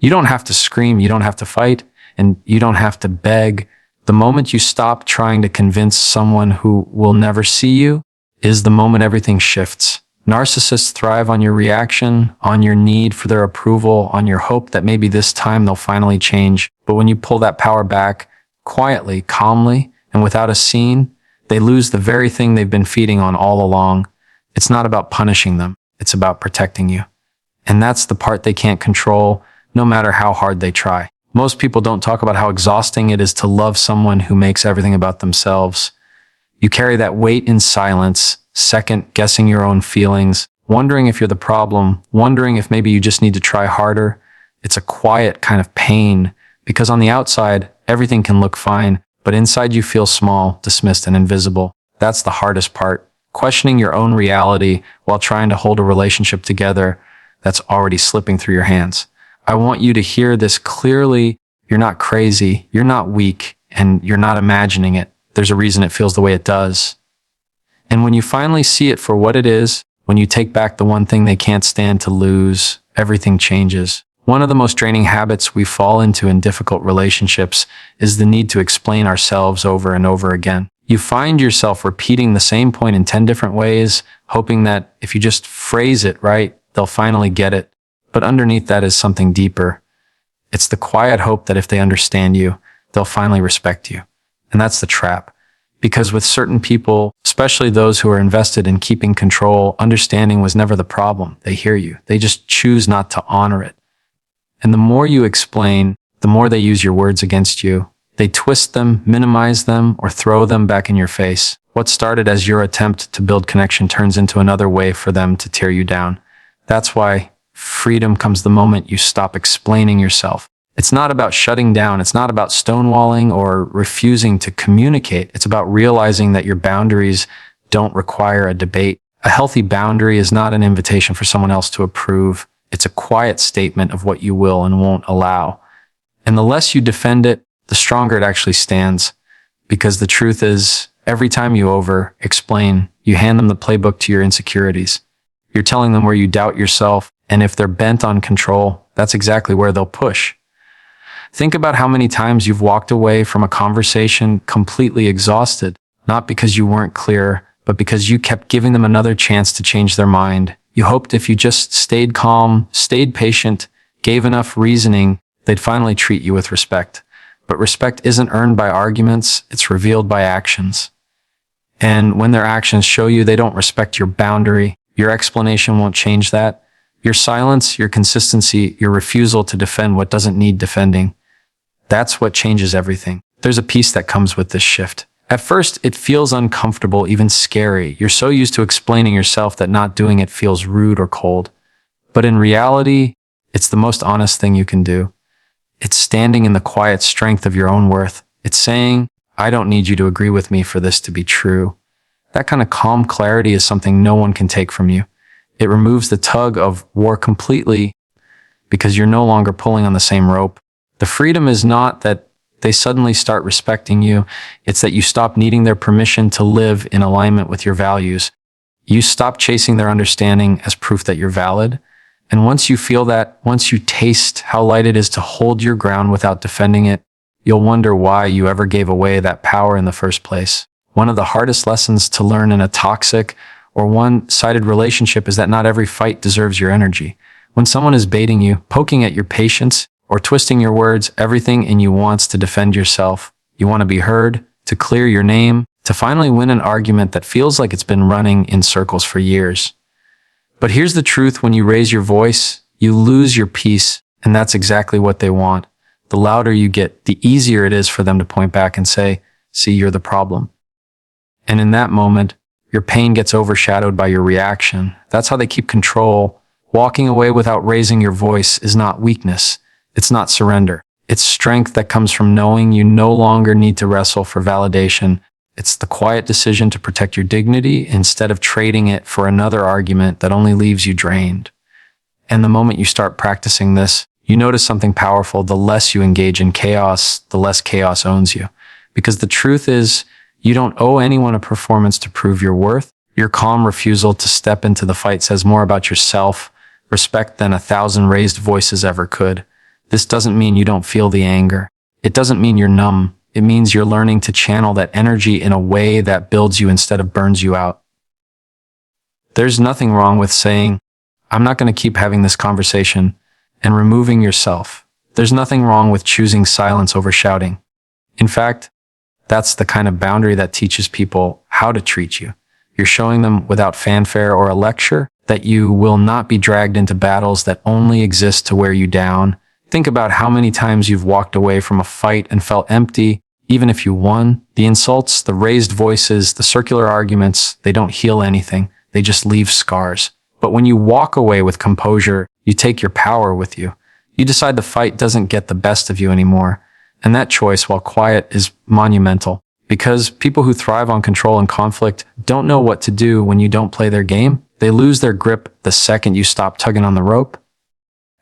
You don't have to scream, you don't have to fight, and you don't have to beg. The moment you stop trying to convince someone who will never see you is the moment everything shifts. Narcissists thrive on your reaction, on your need for their approval, on your hope that maybe this time they'll finally change. But when you pull that power back, quietly, calmly, and without a scene, they lose the very thing they've been feeding on all along. It's not about punishing them. It's about protecting you. And that's the part they can't control, no matter how hard they try. Most people don't talk about how exhausting it is to love someone who makes everything about themselves. You carry that weight in silence, second guessing your own feelings, wondering if you're the problem, wondering if maybe you just need to try harder. It's a quiet kind of pain, because on the outside, everything can look fine, but inside you feel small, dismissed, and invisible. That's the hardest part. Questioning your own reality while trying to hold a relationship together that's already slipping through your hands. I want you to hear this clearly. You're not crazy, you're not weak, and you're not imagining it. There's a reason it feels the way it does. And when you finally see it for what it is, when you take back the one thing they can't stand to lose, everything changes. One of the most draining habits we fall into in difficult relationships is the need to explain ourselves over and over again. You find yourself repeating the same point in 10 different ways, hoping that if you just phrase it right, they'll finally get it. But underneath that is something deeper. It's the quiet hope that if they understand you, they'll finally respect you. And that's the trap. Because with certain people, especially those who are invested in keeping control, understanding was never the problem. They hear you. They just choose not to honor it. And the more you explain, the more they use your words against you. They twist them, minimize them, or throw them back in your face. What started as your attempt to build connection turns into another way for them to tear you down. That's why freedom comes the moment you stop explaining yourself. It's not about shutting down. It's not about stonewalling or refusing to communicate. It's about realizing that your boundaries don't require a debate. A healthy boundary is not an invitation for someone else to approve. It's a quiet statement of what you will and won't allow. And the less you defend it, the stronger it actually stands. Because the truth is, every time you over-explain, you hand them the playbook to your insecurities. You're telling them where you doubt yourself, and if they're bent on control, that's exactly where they'll push. Think about how many times you've walked away from a conversation completely exhausted, not because you weren't clear, but because you kept giving them another chance to change their mind. You hoped if you just stayed calm, stayed patient, gave enough reasoning, they'd finally treat you with respect. But respect isn't earned by arguments, it's revealed by actions. And when their actions show you they don't respect your boundary, your explanation won't change that. Your silence, your consistency, your refusal to defend what doesn't need defending, that's what changes everything. There's a piece that comes with this shift. At first, it feels uncomfortable, even scary. You're so used to explaining yourself that not doing it feels rude or cold. But in reality, it's the most honest thing you can do. It's standing in the quiet strength of your own worth. It's saying, I don't need you to agree with me for this to be true. That kind of calm clarity is something no one can take from you. It removes the tug of war completely because you're no longer pulling on the same rope. The freedom is not that they suddenly start respecting you. It's that you stop needing their permission to live in alignment with your values. You stop chasing their understanding as proof that you're valid. And once you feel that, once you taste how light it is to hold your ground without defending it, you'll wonder why you ever gave away that power in the first place. One of the hardest lessons to learn in a toxic or one-sided relationship is that not every fight deserves your energy. When someone is baiting you, poking at your patience, or twisting your words, everything in you wants to defend yourself. You want to be heard, to clear your name, to finally win an argument that feels like it's been running in circles for years. But here's the truth: when you raise your voice, you lose your peace, and that's exactly what they want. The louder you get, the easier it is for them to point back and say, see, you're the problem. And in that moment, your pain gets overshadowed by your reaction. That's how they keep control. Walking away without raising your voice is not weakness. It's not surrender. It's strength that comes from knowing you no longer need to wrestle for validation. It's the quiet decision to protect your dignity instead of trading it for another argument that only leaves you drained. And the moment you start practicing this, you notice something powerful. The less you engage in chaos, the less chaos owns you. Because the truth is, you don't owe anyone a performance to prove your worth. Your calm refusal to step into the fight says more about your self-respect than 1,000 raised voices ever could. This doesn't mean you don't feel the anger. It doesn't mean you're numb. It means you're learning to channel that energy in a way that builds you instead of burns you out. There's nothing wrong with saying, I'm not going to keep having this conversation, and removing yourself. There's nothing wrong with choosing silence over shouting. In fact, that's the kind of boundary that teaches people how to treat you. You're showing them without fanfare or a lecture that you will not be dragged into battles that only exist to wear you down. Think about how many times you've walked away from a fight and felt empty, even if you won. The insults, the raised voices, the circular arguments, they don't heal anything. They just leave scars. But when you walk away with composure, you take your power with you. You decide the fight doesn't get the best of you anymore. And that choice, while quiet, is monumental. Because people who thrive on control and conflict don't know what to do when you don't play their game. They lose their grip the second you stop tugging on the rope.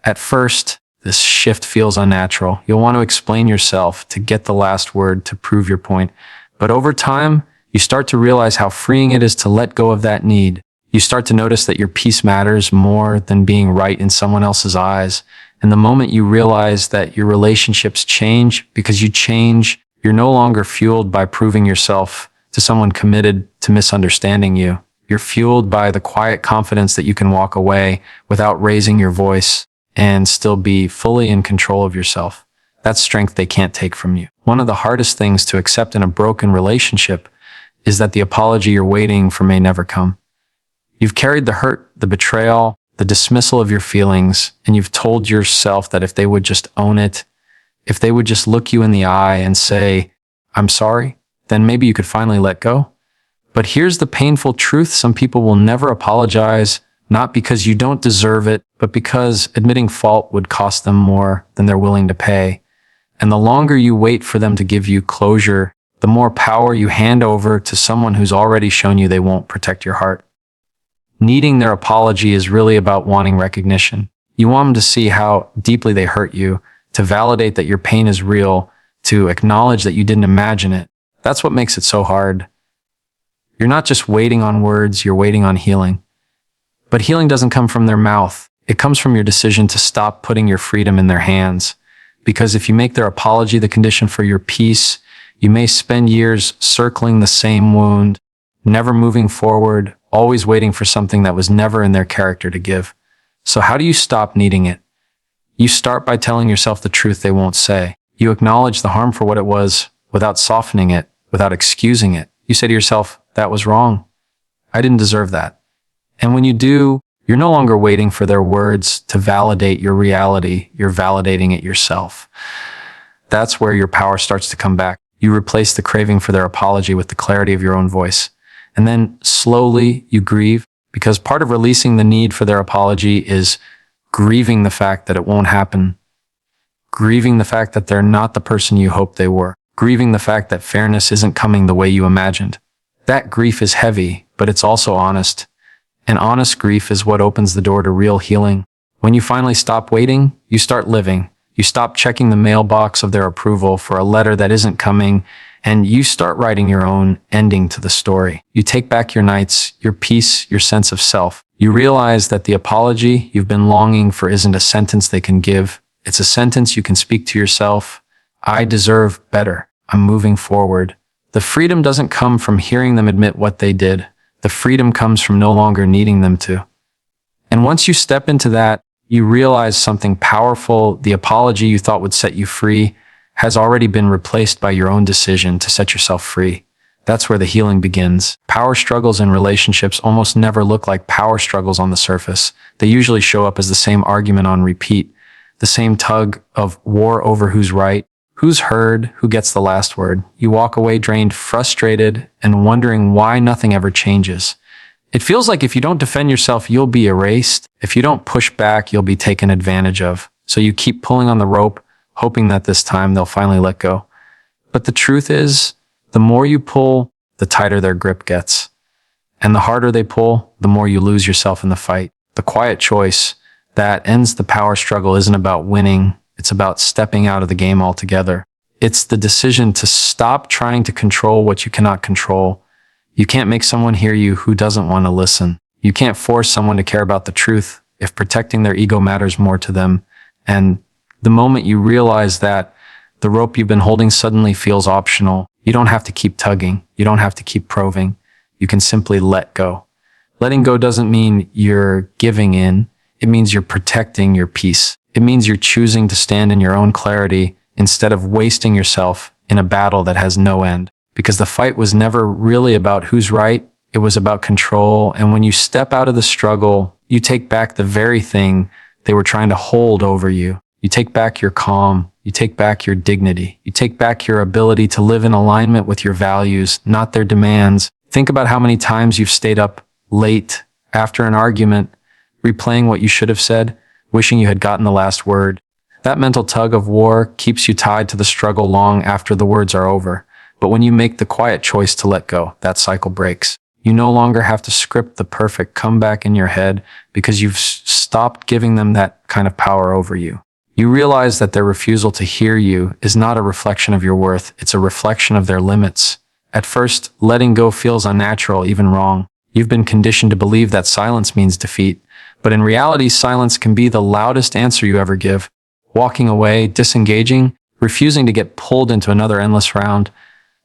At first, this shift feels unnatural. You'll want to explain yourself to get the last word to prove your point. But over time, you start to realize how freeing it is to let go of that need. You start to notice that your peace matters more than being right in someone else's eyes. And the moment you realize that your relationships change because you change, you're no longer fueled by proving yourself to someone committed to misunderstanding you. You're fueled by the quiet confidence that you can walk away without raising your voice and still be fully in control of yourself. That's strength they can't take from you. One of the hardest things to accept in a broken relationship is that the apology you're waiting for may never come. You've carried the hurt, the betrayal, the dismissal of your feelings, and you've told yourself that if they would just own it, if they would just look you in the eye and say, I'm sorry, then maybe you could finally let go. But here's the painful truth. Some people will never apologize, not because you don't deserve it, but because admitting fault would cost them more than they're willing to pay. And the longer you wait for them to give you closure, the more power you hand over to someone who's already shown you they won't protect your heart. Needing their apology is really about wanting recognition. You want them to see how deeply they hurt you, to validate that your pain is real, to acknowledge that you didn't imagine it. That's what makes it so hard. You're not just waiting on words, you're waiting on healing. But healing doesn't come from their mouth. It comes from your decision to stop putting your freedom in their hands. Because if you make their apology the condition for your peace, you may spend years circling the same wound, never moving forward, always waiting for something that was never in their character to give. So how do you stop needing it? You start by telling yourself the truth they won't say. You acknowledge the harm for what it was without softening it, without excusing it. You say to yourself, that was wrong. I didn't deserve that. And when you do, you're no longer waiting for their words to validate your reality. You're validating it yourself. That's where your power starts to come back. You replace the craving for their apology with the clarity of your own voice. And then slowly you grieve, because part of releasing the need for their apology is grieving the fact that it won't happen. Grieving the fact that they're not the person you hoped they were. Grieving the fact that fairness isn't coming the way you imagined. That grief is heavy, but it's also honest. And honest grief is what opens the door to real healing. When you finally stop waiting, you start living. You stop checking the mailbox of their approval for a letter that isn't coming, and you start writing your own ending to the story. You take back your nights, your peace, your sense of self. You realize that the apology you've been longing for isn't a sentence they can give. It's a sentence you can speak to yourself. I deserve better. I'm moving forward. The freedom doesn't come from hearing them admit what they did. The freedom comes from no longer needing them to. And once you step into that, you realize something powerful. The apology you thought would set you free has already been replaced by your own decision to set yourself free. That's where the healing begins. Power struggles in relationships almost never look like power struggles on the surface. They usually show up as the same argument on repeat, the same tug of war over who's right, who's heard, who gets the last word. You walk away drained, frustrated, and wondering why nothing ever changes. It feels like if you don't defend yourself, you'll be erased. If you don't push back, you'll be taken advantage of. So you keep pulling on the rope, hoping that this time they'll finally let go. But the truth is, the more you pull, the tighter their grip gets. And the harder they pull, the more you lose yourself in the fight. The quiet choice that ends the power struggle isn't about winning. It's about stepping out of the game altogether. It's the decision to stop trying to control what you cannot control. You can't make someone hear you who doesn't want to listen. You can't force someone to care about the truth if protecting their ego matters more to them. And The moment you realize that, the rope you've been holding suddenly feels optional. You don't have to keep tugging. You don't have to keep probing. You can simply let go. Letting go doesn't mean you're giving in. It means you're protecting your peace. It means you're choosing to stand in your own clarity instead of wasting yourself in a battle that has no end. Because the fight was never really about who's right. It was about control. And when you step out of the struggle, you take back the very thing they were trying to hold over you. You take back your calm. You take back your dignity. You take back your ability to live in alignment with your values, not their demands. Think about how many times you've stayed up late after an argument, replaying what you should have said, wishing you had gotten the last word. That mental tug of war keeps you tied to the struggle long after the words are over. But when you make the quiet choice to let go, that cycle breaks. You no longer have to script the perfect comeback in your head because you've stopped giving them that kind of power over you. You realize that their refusal to hear you is not a reflection of your worth. It's a reflection of their limits. At first, letting go feels unnatural, even wrong. You've been conditioned to believe that silence means defeat. But in reality, silence can be the loudest answer you ever give. Walking away, disengaging, refusing to get pulled into another endless round,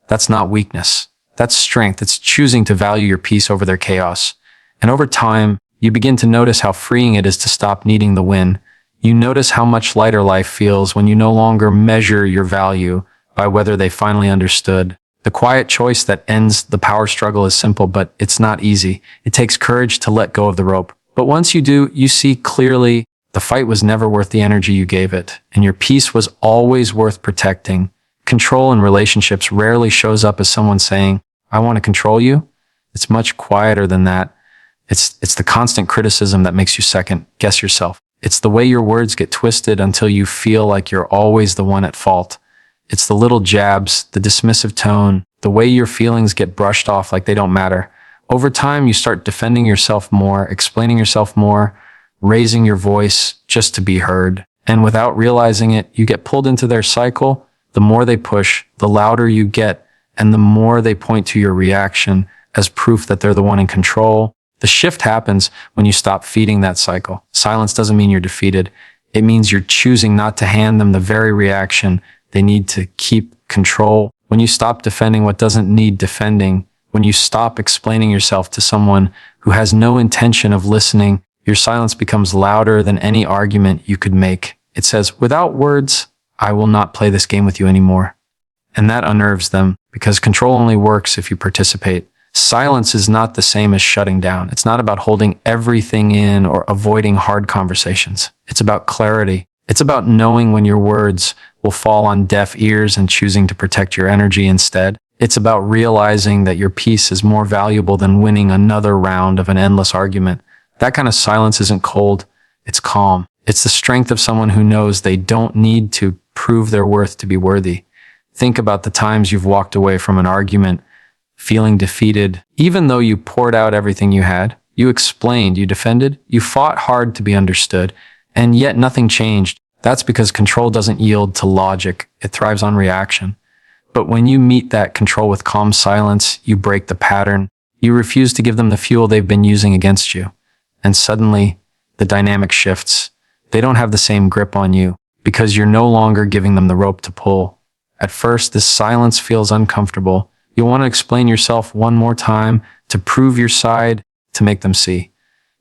that's not weakness. That's strength. It's choosing to value your peace over their chaos. And over time, you begin to notice how freeing it is to stop needing the win. You notice how much lighter life feels when you no longer measure your value by whether they finally understood. The quiet choice that ends the power struggle is simple, but it's not easy. It takes courage to let go of the rope. But once you do, you see clearly the fight was never worth the energy you gave it, and your peace was always worth protecting. Control in relationships rarely shows up as someone saying, "I want to control you." It's much quieter than that. It's the constant criticism that makes you second guess yourself. It's the way your words get twisted until you feel like you're always the one at fault. It's the little jabs, the dismissive tone, the way your feelings get brushed off like they don't matter. Over time, you start defending yourself more, explaining yourself more, raising your voice just to be heard. And without realizing it, you get pulled into their cycle. The more they push, the louder you get, and the more they point to your reaction as proof that they're the one in control. The shift happens when you stop feeding that cycle. Silence doesn't mean you're defeated. It means you're choosing not to hand them the very reaction they need to keep control. When you stop defending what doesn't need defending, when you stop explaining yourself to someone who has no intention of listening, your silence becomes louder than any argument you could make. It says, without words, I will not play this game with you anymore. And that unnerves them because control only works if you participate. Silence is not the same as shutting down. It's not about holding everything in or avoiding hard conversations. It's about clarity. It's about knowing when your words will fall on deaf ears and choosing to protect your energy instead. It's about realizing that your peace is more valuable than winning another round of an endless argument. That kind of silence isn't cold. It's calm. It's the strength of someone who knows they don't need to prove their worth to be worthy. Think about the times you've walked away from an argument feeling defeated, even though you poured out everything you had. You explained, you defended, you fought hard to be understood, and yet nothing changed. That's because control doesn't yield to logic. It thrives on reaction. But when you meet that control with calm silence, you break the pattern. You refuse to give them the fuel they've been using against you. And suddenly, the dynamic shifts. They don't have the same grip on you because you're no longer giving them the rope to pull. At first, this silence feels uncomfortable. You'll want to explain yourself one more time to prove your side, to make them see.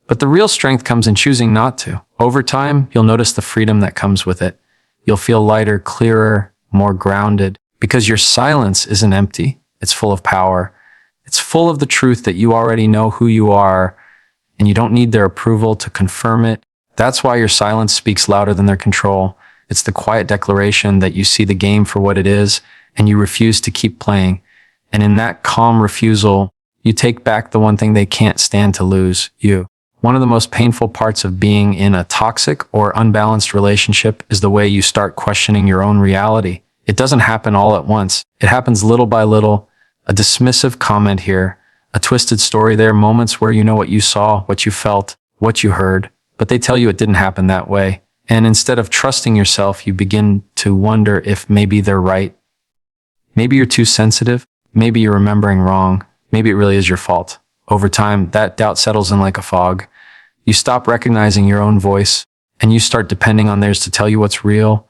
But the real strength comes in choosing not to. Over time, you'll notice the freedom that comes with it. You'll feel lighter, clearer, more grounded, because your silence isn't empty. It's full of power. It's full of the truth that you already know who you are, and you don't need their approval to confirm it. That's why your silence speaks louder than their control. It's the quiet declaration that you see the game for what it is, and you refuse to keep playing. And in that calm refusal, you take back the one thing they can't stand to lose, you. One of the most painful parts of being in a toxic or unbalanced relationship is the way you start questioning your own reality. It doesn't happen all at once. It happens little by little. A dismissive comment here, a twisted story there, moments where you know what you saw, what you felt, what you heard, but they tell you it didn't happen that way. And instead of trusting yourself, you begin to wonder if maybe they're right. Maybe you're too sensitive. Maybe you're remembering wrong. Maybe it really is your fault. Over time, that doubt settles in like a fog. You stop recognizing your own voice, and you start depending on theirs to tell you what's real.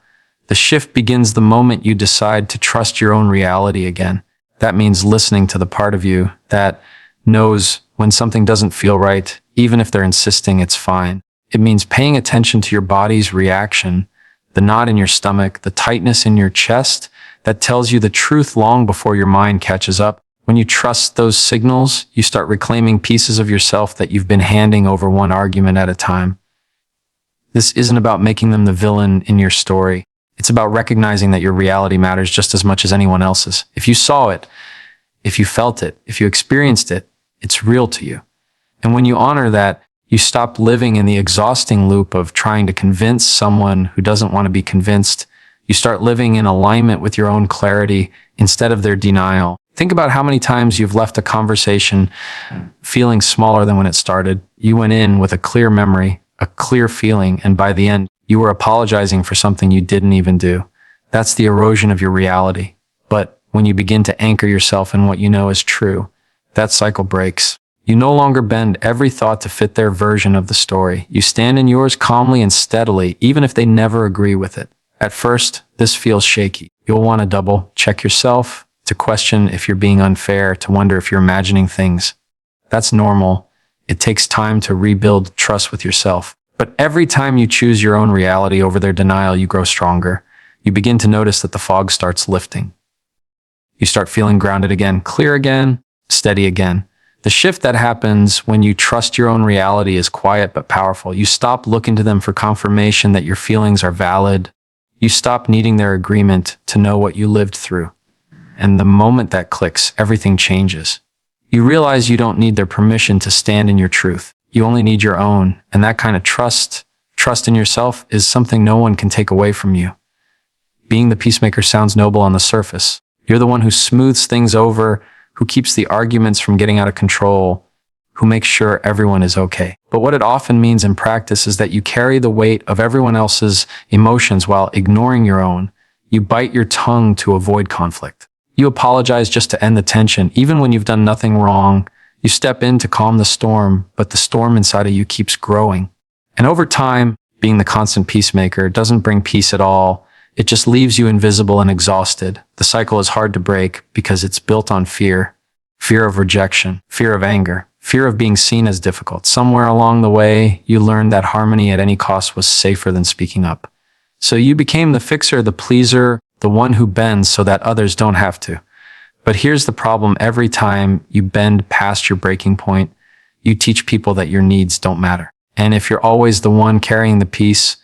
The shift begins the moment you decide to trust your own reality again. That means listening to the part of you that knows when something doesn't feel right, even if they're insisting it's fine. It means paying attention to your body's reaction, the knot in your stomach, the tightness in your chest that tells you the truth long before your mind catches up. When you trust those signals, you start reclaiming pieces of yourself that you've been handing over one argument at a time. This isn't about making them the villain in your story. It's about recognizing that your reality matters just as much as anyone else's. If you saw it, if you felt it, if you experienced it, it's real to you. And when you honor that, you stop living in the exhausting loop of trying to convince someone who doesn't want to be convinced. You start living in alignment with your own clarity instead of their denial. Think about how many times you've left a conversation feeling smaller than when it started. You went in with a clear memory, a clear feeling, and by the end, you were apologizing for something you didn't even do. That's the erosion of your reality. But when you begin to anchor yourself in what you know is true, that cycle breaks. You no longer bend every thought to fit their version of the story. You stand in yours calmly and steadily, even if they never agree with it. At first, this feels shaky. You'll want to double check yourself, to question if you're being unfair, to wonder if you're imagining things. That's normal. It takes time to rebuild trust with yourself. But every time you choose your own reality over their denial, you grow stronger. You begin to notice that the fog starts lifting. You start feeling grounded again, clear again, steady again. The shift that happens when you trust your own reality is quiet but powerful. You stop looking to them for confirmation that your feelings are valid. You stop needing their agreement to know what you lived through. And the moment that clicks, everything changes. You realize you don't need their permission to stand in your truth. You only need your own. And that kind of trust in yourself, is something no one can take away from you. Being the peacemaker sounds noble on the surface. You're the one who smooths things over, who keeps the arguments from getting out of control, who makes sure everyone is okay. But what it often means in practice is that you carry the weight of everyone else's emotions while ignoring your own. You bite your tongue to avoid conflict. You apologize just to end the tension, even when you've done nothing wrong. You step in to calm the storm, but the storm inside of you keeps growing. And over time, being the constant peacemaker doesn't bring peace at all. It just leaves you invisible and exhausted. The cycle is hard to break because it's built on fear. Fear of rejection, fear of anger, fear of being seen as difficult. Somewhere along the way, you learned that harmony at any cost was safer than speaking up. So you became the fixer, the pleaser, the one who bends so that others don't have to. But here's the problem. Every time you bend past your breaking point, you teach people that your needs don't matter. And if you're always the one carrying the peace,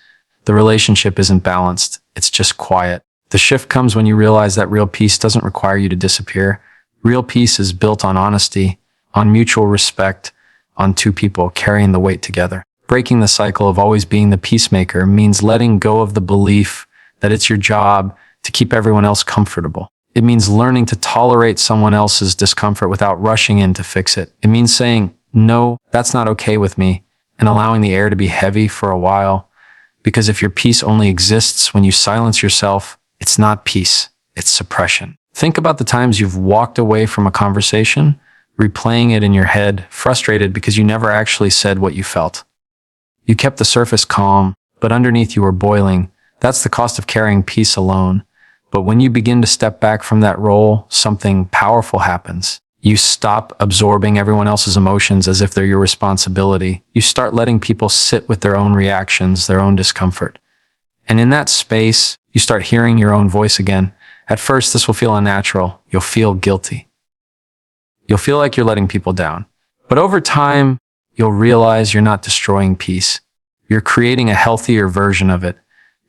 the relationship isn't balanced. It's just quiet. The shift comes when you realize that real peace doesn't require you to disappear. Real peace is built on honesty, on mutual respect, on two people carrying the weight together. Breaking the cycle of always being the peacemaker means letting go of the belief that it's your job to keep everyone else comfortable. It means learning to tolerate someone else's discomfort without rushing in to fix it. It means saying, no, that's not okay with me, and allowing the air to be heavy for a while. Because if your peace only exists when you silence yourself, it's not peace, it's suppression. Think about the times you've walked away from a conversation, replaying it in your head, frustrated because you never actually said what you felt. You kept the surface calm, but underneath you were boiling. That's the cost of carrying peace alone. But when you begin to step back from that role, something powerful happens. You stop absorbing everyone else's emotions as if they're your responsibility. You start letting people sit with their own reactions, their own discomfort. And in that space, you start hearing your own voice again. At first, this will feel unnatural. You'll feel guilty. You'll feel like you're letting people down. But over time, you'll realize you're not destroying peace. You're creating a healthier version of it.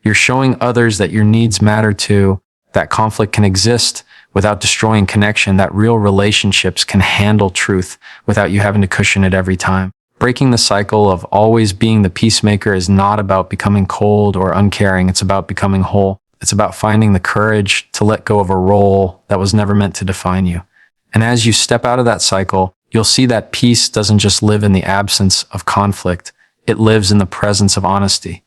You're showing others that your needs matter too, that conflict can exist without destroying connection, that real relationships can handle truth without you having to cushion it every time. Breaking the cycle of always being the peacemaker is not about becoming cold or uncaring. It's about becoming whole. It's about finding the courage to let go of a role that was never meant to define you. And as you step out of that cycle, you'll see that peace doesn't just live in the absence of conflict. It lives in the presence of honesty.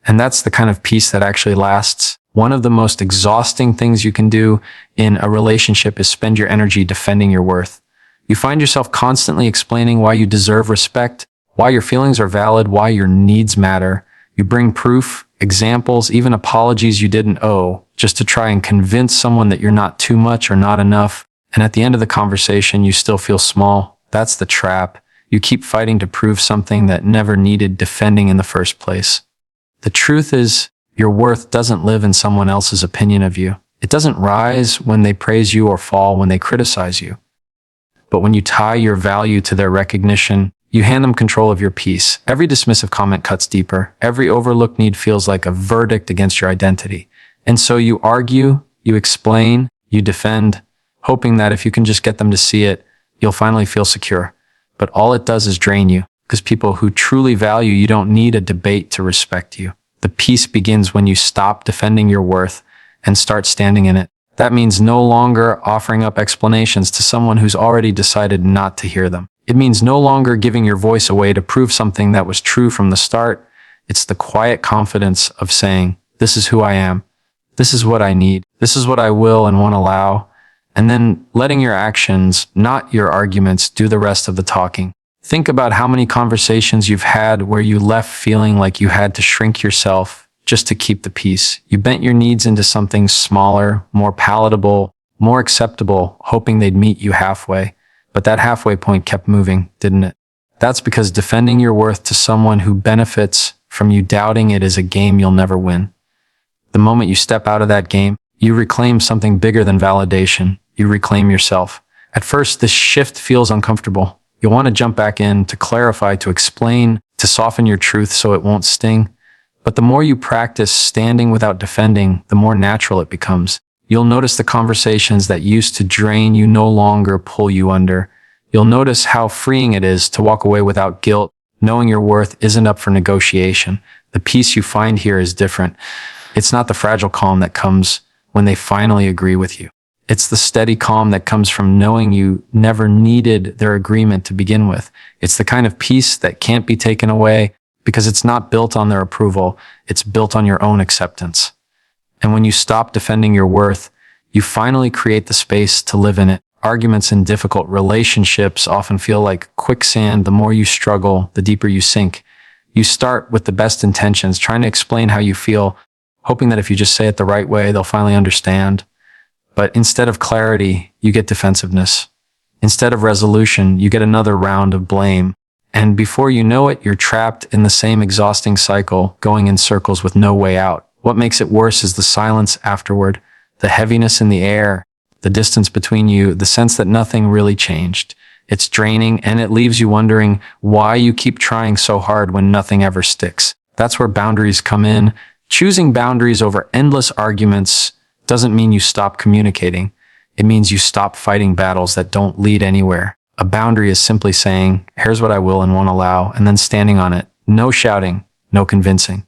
And that's the kind of peace that actually lasts. One of the most exhausting things you can do in a relationship is spend your energy defending your worth. You find yourself constantly explaining why you deserve respect, why your feelings are valid, why your needs matter. You bring proof, examples, even apologies you didn't owe, just to try and convince someone that you're not too much or not enough. And at the end of the conversation, you still feel small. That's the trap. You keep fighting to prove something that never needed defending in the first place. The truth is, your worth doesn't live in someone else's opinion of you. It doesn't rise when they praise you or fall when they criticize you. But when you tie your value to their recognition, you hand them control of your peace. Every dismissive comment cuts deeper. Every overlooked need feels like a verdict against your identity. And so you argue, you explain, you defend, hoping that if you can just get them to see it, you'll finally feel secure. But all it does is drain you, because people who truly value you don't need a debate to respect you. The peace begins when you stop defending your worth and start standing in it. That means no longer offering up explanations to someone who's already decided not to hear them. It means no longer giving your voice away to prove something that was true from the start. It's the quiet confidence of saying, this is who I am. This is what I need. This is what I will and won't allow. And then letting your actions, not your arguments, do the rest of the talking. Think about how many conversations you've had where you left feeling like you had to shrink yourself just to keep the peace. You bent your needs into something smaller, more palatable, more acceptable, hoping they'd meet you halfway. But that halfway point kept moving, didn't it? That's because defending your worth to someone who benefits from you doubting it is a game you'll never win. The moment you step out of that game, you reclaim something bigger than validation. You reclaim yourself. At first, this shift feels uncomfortable. You'll want to jump back in to clarify, to explain, to soften your truth so it won't sting. But the more you practice standing without defending, the more natural it becomes. You'll notice the conversations that used to drain you no longer pull you under. You'll notice how freeing it is to walk away without guilt, knowing your worth isn't up for negotiation. The peace you find here is different. It's not the fragile calm that comes when they finally agree with you. It's the steady calm that comes from knowing you never needed their agreement to begin with. It's the kind of peace that can't be taken away because it's not built on their approval. It's built on your own acceptance. And when you stop defending your worth, you finally create the space to live in it. Arguments in difficult relationships often feel like quicksand. The more you struggle, the deeper you sink. You start with the best intentions, trying to explain how you feel, hoping that if you just say it the right way, they'll finally understand. But instead of clarity, you get defensiveness. Instead of resolution, you get another round of blame. And before you know it, you're trapped in the same exhausting cycle, going in circles with no way out. What makes it worse is the silence afterward, the heaviness in the air, the distance between you, the sense that nothing really changed. It's draining, and it leaves you wondering why you keep trying so hard when nothing ever sticks. That's where boundaries come in. Choosing boundaries over endless arguments doesn't mean you stop communicating. It means you stop fighting battles that don't lead anywhere. A boundary is simply saying, here's what I will and won't allow, and then standing on it. No shouting, no convincing,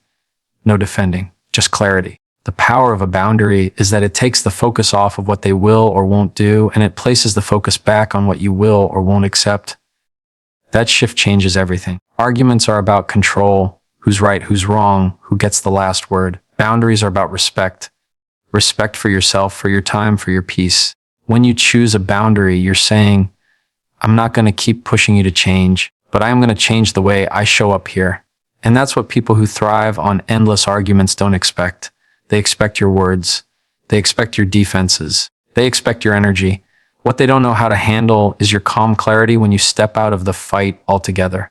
no defending, just clarity. The power of a boundary is that it takes the focus off of what they will or won't do, and it places the focus back on what you will or won't accept. That shift changes everything. Arguments are about control, who's right, who's wrong, who gets the last word. Boundaries are about respect. Respect for yourself, for your time, for your peace. When you choose a boundary, you're saying, I'm not going to keep pushing you to change, but I am going to change the way I show up here. And that's what people who thrive on endless arguments don't expect. They expect your words. They expect your defenses. They expect your energy. What they don't know how to handle is your calm clarity when you step out of the fight altogether.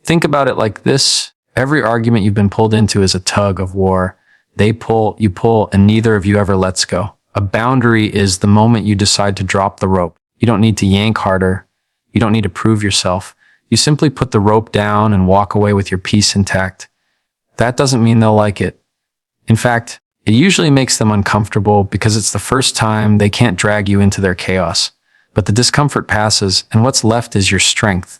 Think about it like this. Every argument you've been pulled into is a tug of war. They pull, you pull, and neither of you ever lets go. A boundary is the moment you decide to drop the rope. You don't need to yank harder. You don't need to prove yourself. You simply put the rope down and walk away with your peace intact. That doesn't mean they'll like it. In fact, it usually makes them uncomfortable because it's the first time they can't drag you into their chaos. But the discomfort passes, and what's left is your strength.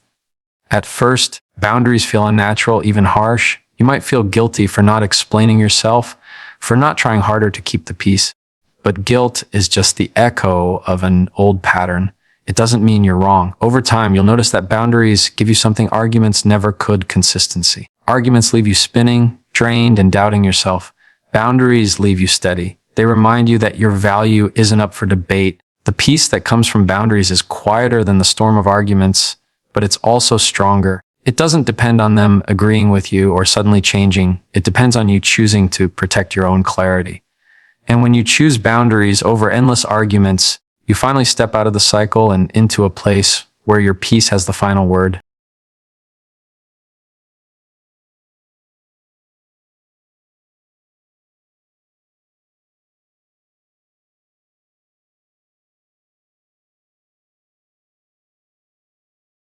At first, boundaries feel unnatural, even harsh. You might feel guilty for not explaining yourself, for not trying harder to keep the peace. But guilt is just the echo of an old pattern. It doesn't mean you're wrong. Over time, you'll notice that boundaries give you something arguments never could: consistency. Arguments leave you spinning, drained, and doubting yourself. Boundaries leave you steady. They remind you that your value isn't up for debate. The peace that comes from boundaries is quieter than the storm of arguments, but it's also stronger. It doesn't depend on them agreeing with you or suddenly changing. It depends on you choosing to protect your own clarity. And when you choose boundaries over endless arguments, you finally step out of the cycle and into a place where your peace has the final word.